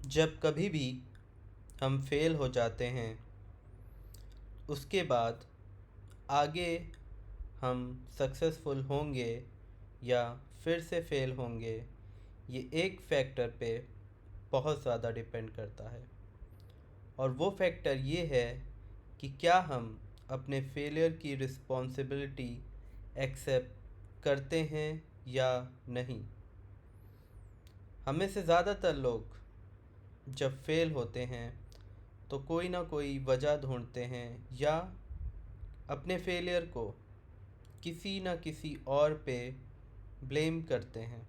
जब कभी भी हम फेल हो जाते हैं उसके बाद आगे हम सक्सेसफुल होंगे या फिर से फेल होंगे, ये एक फैक्टर पे बहुत ज़्यादा डिपेंड करता है। और वो फैक्टर ये है कि क्या हम अपने फेलियर की रिस्पॉन्सिबिलिटी एक्सेप्ट करते हैं या नहीं। हमें से ज़्यादातर लोग जब फेल होते हैं तो कोई ना कोई वजह ढूंढते हैं या अपने फेलियर को किसी न किसी और पे ब्लेम करते हैं।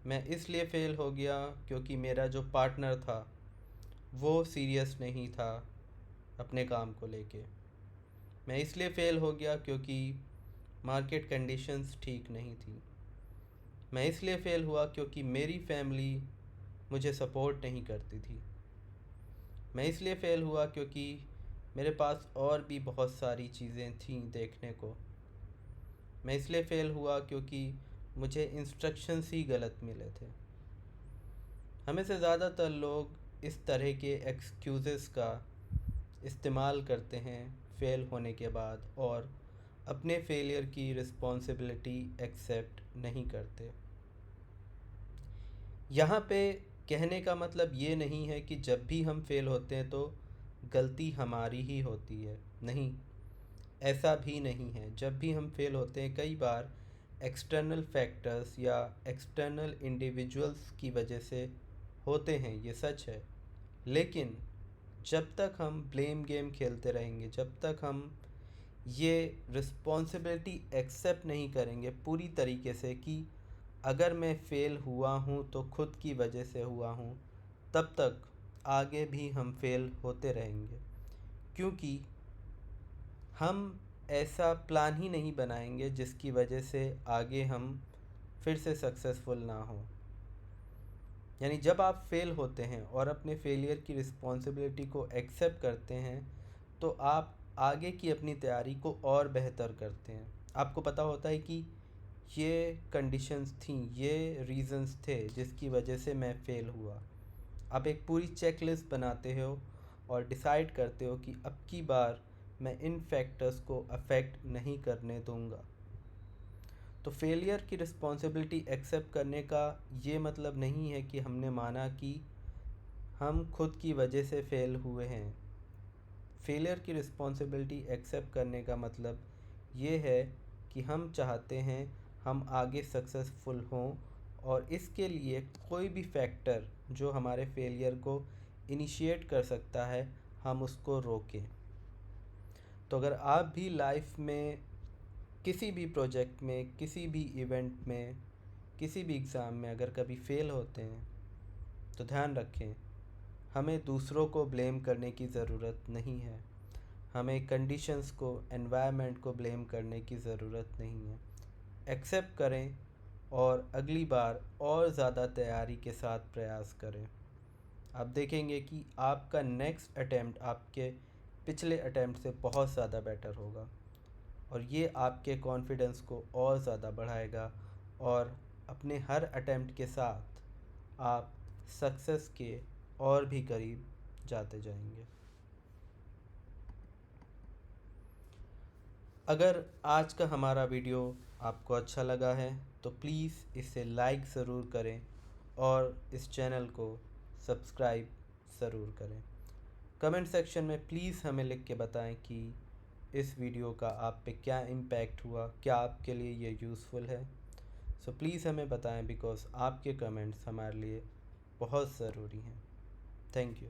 मैं इसलिए फ़ेल हो गया क्योंकि मेरा जो पार्टनर था वो सीरियस नहीं था अपने काम को लेके। मैं इसलिए फ़ेल हो गया क्योंकि मार्केट कंडीशंस ठीक नहीं थी। मैं इसलिए फ़ेल हुआ क्योंकि मेरी फैमिली मुझे सपोर्ट नहीं करती थी। मैं इसलिए फ़ेल हुआ क्योंकि मेरे पास और भी बहुत सारी चीज़ें थीं देखने को। मैं इसलिए फ़ेल हुआ क्योंकि मुझे इंस्ट्रक्शंस ही गलत मिले थे। हमें से ज़्यादातर लोग इस तरह के एक्सक्यूज़ेस का इस्तेमाल करते हैं फ़ेल होने के बाद और अपने फेलियर की रिस्पॉन्सिबिलिटी एक्सेप्ट नहीं करते। यहाँ पे कहने का मतलब ये नहीं है कि जब भी हम फेल होते हैं तो गलती हमारी ही होती है। नहीं, ऐसा भी नहीं है। जब भी हम फेल होते हैं कई बार एक्सटर्नल फैक्टर्स या एक्सटर्नल इंडिविजुअल्स की वजह से होते हैं, ये सच है। लेकिन जब तक हम ब्लेम गेम खेलते रहेंगे, जब तक हम ये रिस्पॉन्सिबिलिटी एक्सेप्ट नहीं करेंगे पूरी तरीके से कि अगर मैं फ़ेल हुआ हूँ तो खुद की वजह से हुआ हूँ, तब तक आगे भी हम फेल होते रहेंगे। क्योंकि हम ऐसा प्लान ही नहीं बनाएंगे जिसकी वजह से आगे हम फिर से सक्सेसफुल ना हो। यानी जब आप फेल होते हैं और अपने फेलियर की रिस्पॉन्सिबिलिटी को एक्सेप्ट करते हैं तो आप आगे की अपनी तैयारी को और बेहतर करते हैं। आपको पता होता है कि ये कंडीशंस थी, ये रीज़न्स थे जिसकी वजह से मैं फ़ेल हुआ। आप एक पूरी चेकलिस्ट बनाते हो और डिसाइड करते हो कि अब की बार मैं इन फैक्टर्स को अफेक्ट नहीं करने दूंगा। तो फेलियर की रिस्पॉन्सिबिलिटी एक्सेप्ट करने का ये मतलब नहीं है कि हमने माना कि हम खुद की वजह से फ़ेल हुए हैं। फेलियर की रिस्पॉन्सिबिलिटी एक्सेप्ट करने का मतलब ये है कि हम चाहते हैं हम आगे सक्सेसफुल हों और इसके लिए कोई भी फैक्टर जो हमारे फेलियर को इनिशिएट कर सकता है हम उसको रोकें। तो अगर आप भी लाइफ में किसी भी प्रोजेक्ट में, किसी भी इवेंट में, किसी भी एग्ज़ाम में अगर कभी फ़ेल होते हैं तो ध्यान रखें, हमें दूसरों को ब्लेम करने की ज़रूरत नहीं है। हमें कंडीशंस को, एनवायरनमेंट को ब्लेम करने की ज़रूरत नहीं है। एक्सेप्ट करें और अगली बार और ज़्यादा तैयारी के साथ प्रयास करें। आप देखेंगे कि आपका नेक्स्ट अटेम्प्ट आपके पिछले अटेम्प्ट से बहुत ज़्यादा बेटर होगा और ये आपके कॉन्फिडेंस को और ज़्यादा बढ़ाएगा और अपने हर अटेम्प्ट के साथ आप सक्सेस के और भी करीब जाते जाएंगे। अगर आज का हमारा वीडियो आपको अच्छा लगा है तो प्लीज़ इसे लाइक ज़रूर करें और इस चैनल को सब्सक्राइब ज़रूर करें। कमेंट सेक्शन में प्लीज़ हमें लिख के बताएं कि इस वीडियो का आप पे क्या इम्पैक्ट हुआ, क्या आपके लिए ये यूज़फुल है। सो प्लीज़ हमें बताएं बिकॉज़ आपके कमेंट्स हमारे लिए बहुत ज़रूरी हैं। Thank you.